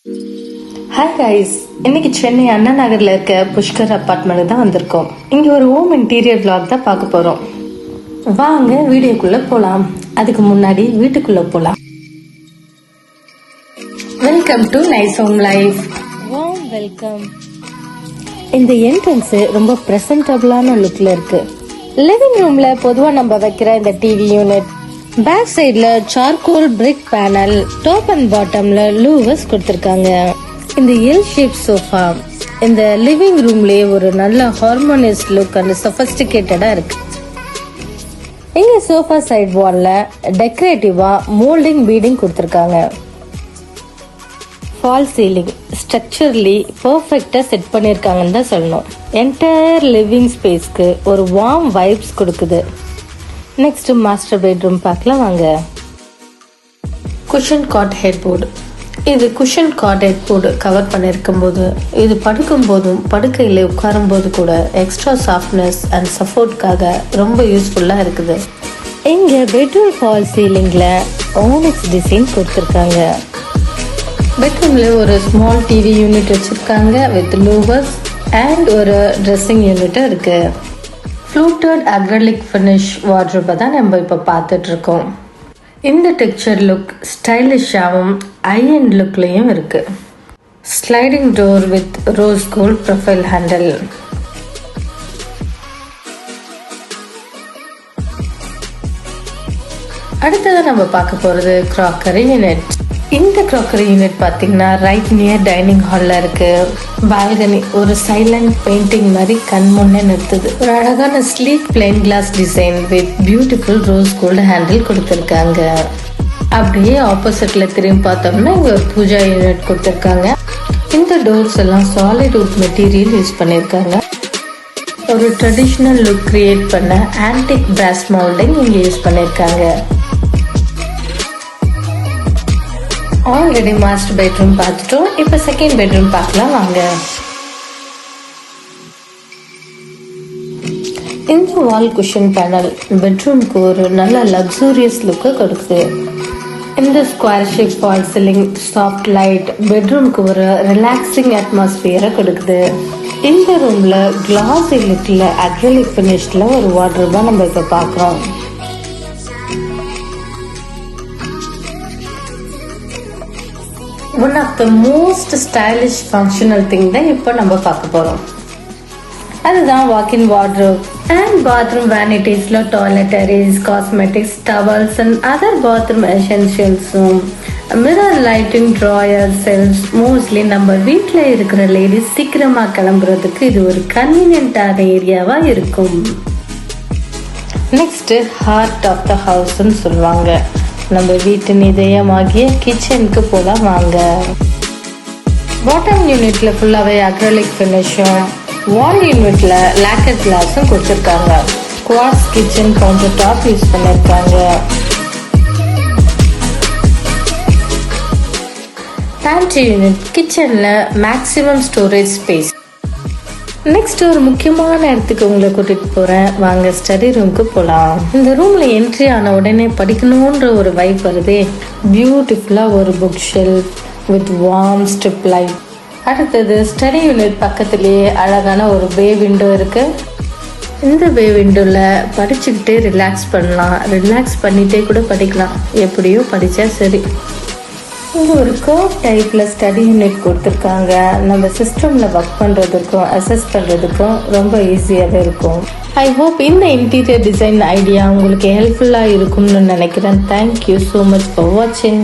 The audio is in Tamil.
ஹாய் கைஸ், இன்னைக்கு சென்னை அண்ணா நகர்ல இருக்க புஷ்கர் அப்பார்ட்மெண்ட் தான் வந்திருக்கோம். இங்க ஒரு ஹோம் இன்டீரியர் vlog தான் பார்க்க போறோம். வாங்க வீடியோக்குள்ள போலாம். அதுக்கு முன்னாடி வீட்டுக்குள்ள போலாம். Welcome to nice home life. Warm welcome. இந்த என்ட்ரன்ஸ் ரொம்ப பிரசன்டபிளான லுக்ல இருக்கு. லிவிங் ரூம்ல பொதுவா நம்ம வைக்கிற இந்த டிவி யூனிட், பேக் சைடுல charcoal brick panel, top and பாட்டம்ல லூவர்ஸ் கொடுத்திருக்காங்க. இந்த எல் ஷேப் சோஃபா இந்த லிவிங் ரூம்லயே ஒரு நல்ல ஹார்மோனியஸ் லுக் அண்ட் சொஃபிஸ்டிகேட்டடா இருக்கு. இங்க சோஃபா சைடு வால்ல டெக்கரேட்டிவா மோல்டிங் பீடிங் கொடுத்திருக்காங்க. ஃபால் சீலிங் ஸ்ட்ரக்சர்லி பெர்ஃபெக்ட்டா செட் பண்ணிருக்காங்கன்னு தான் சொல்லணும். என்டையர் லிவிங் ஸ்பேஸ்க்கு ஒரு வார்ம் வைப்ஸ் கொடுக்குது. நெக்ஸ்ட் மாஸ்டர் பெட்ரூம் பார்க்கலாம் வாங்க. Cushion cot head board. இது cushion cot head board cover பண்ணிருக்கும் போது, இது படுக்கும் போதும் படுக்கையில உட்காரும் போது கூட எக்ஸ்ட்ரா சாஃப்ட்னஸ் அண்ட் சப்போர்ட்காக ரொம்ப யூஸ்ஃபுல்லா இருக்குது. இங்க பெட்ரூம் ஃபால் சீலிங்ல ஓனிக்ஸ் டிசைன் கொடுத்திருக்காங்க. பெட்ரூம்ல ஒரு ஸ்மால் டிவி யூனிட் வச்சிருக்காங்க வித் லூவர்ஸ் அண்ட் ஒரு ட்ரெஸ்ஸிங் யூனிட் இருக்கு. ஃப்ளூட்டட் அக்ரலிக் ஃபினிஷ் வார்ட்ரோபை தான் நம்ம இப்போ பார்த்துட்டு இருக்கோம். இந்த டெக்ஸ்சர் லுக் ஸ்டைலிஷாகவும் ஐ அண்ட் லுக்லையும் இருக்கு. Sliding door with rose gold profile handle. அடுத்தது நம்ம பார்க்க போறது கிராக்கரி யூனிட். இந்த கிராக்கரி யூனிட் பார்த்தீங்கன்னா ரைட் நியர் டைனிங் ஹால்ல இருக்கு. பால்கனி ஒரு சைலண்ட் பெயிண்டிங் மாதிரி கண் முன்னே நிறுத்துது. ஒரு அழகான sleek plain glass design with beautiful rose gold handle கொடுத்திருக்காங்க. அப்படியே ஆப்போசிட்ல திரும்பி பார்த்தோம்னா இங்க ஒரு பூஜா யூனிட் கொடுத்திருக்காங்க. இந்த டோர்ஸ் எல்லாம் சாலிட் வுட் மெட்டீரியல் யூஸ் பண்ணிருக்காங்க. ஒரு ட்ரெடிஷ்னல் லுக் கிரியேட் பண்ண ஆன்டிக் பிராஸ் மவுல்டிங் இங்க யூஸ் பண்ணிருக்காங்க. ஆல்ரெடி மாஸ்டர் பெட்ரூம் பார்த்துட்டோம். இப்ப செகண்ட் பெட்ரூம் பார்க்கலாம் வாங்க. இந்த வால் குஷன் பேனல் பெட்ரூம்க்கு ஒரு நல்ல லக்ஸூரியஸ் லுக்கை கொடுக்குது. இந்த square shape fall ceiling soft light பெட்ரூம்க்கு ஒரு ரிலாக்ஸிங் அட்மாஸ்பியரை கொடுக்குது. இந்த ரூம்ல கிளாஸ் லுக்ல அக்ரிலிக் ஃபினிஷ்ல ஒரு வார்ட்ரோபா நம்ம இப்ப பார்க்கிறோம். One of the most stylish functional thing தான் இப்போ நம்ம பார்க்க போறோம். அதுதான் வாக்-இன் வார்ட்ரோப் அண்ட் பாத்ரூம் வேனிட்டிஸ்ல toiletries, cosmetics, towels and other bathroom எசென்ஷியல்ஸும், mirror lighting, drawer, shelves. Mostly நம்ம வீட்டில் இருக்கிற லேடிஸ் சீக்கிரமா கிளம்புறதுக்கு இது ஒரு கன்வீனியன்டான ஏரியாவா இருக்கும். நெக்ஸ்ட் ஹார்ட் ஆஃப் த ஹவுஸ்ன்னு சொல்லுவாங்க. நம்ம வீட்டின் இதயமாகிய கிச்சனுக்கு போலாம் வாங்க. பாட்டம் யூனிட்ல ஃபுல்லாவே அக்ரிலிக் ஃபினிஷும், வால் யூனிட்ல லாக்கர் கிளாஸும் கொடுத்துருக்காங்க. Quartz kitchen counter top use பண்ணிருக்காங்க. பேண்ட்ரி யூனிட் கிச்சன்ல மேக்ஸிமம் ஸ்டோரேஜ் ஸ்பேஸ். நெக்ஸ்ட் ஒரு முக்கியமான இடத்துக்கு உங்களை கூட்டிட்டு போறேன் வாங்க. ஸ்டடி ரூமுக்கு போலாம். இந்த ரூம்ல என்ட்ரி ஆன உடனே படிக்கணும்ன்ற ஒரு வைப் வருதே. பியூட்டிஃபுல்லா ஒரு book shelf with warm strip light. அடுத்தது ஸ்டடி யூனிட் பக்கத்திலேயே அழகான ஒரு பே விண்டோ இருக்கு. இந்த பே விண்டோல படிச்சுக்கிட்டே ரிலாக்ஸ் பண்ணலாம். ரிலாக்ஸ் பண்ணிட்டே கூட படிக்கலாம். எப்படியோ படிச்சா சரி. இங்க ஒரு கர்வ் டைப்ல ஸ்டடி யூனிட் கொடுத்துருக்காங்க. நம்ம சிஸ்டம்ல ஒர்க் பண்றதுக்கும் அசஸ் பண்றதுக்கும் ரொம்ப ஈஸியாவே இருக்கும். ஐ ஹோப் இந்த இன்டீரியர் டிசைன் ஐடியா உங்களுக்கு ஹெல்ப்ஃபுல்லா இருக்கும்னு நினைக்கிறேன். தேங்க்யூ ஸோ மச் ஃபார் வாட்சிங்.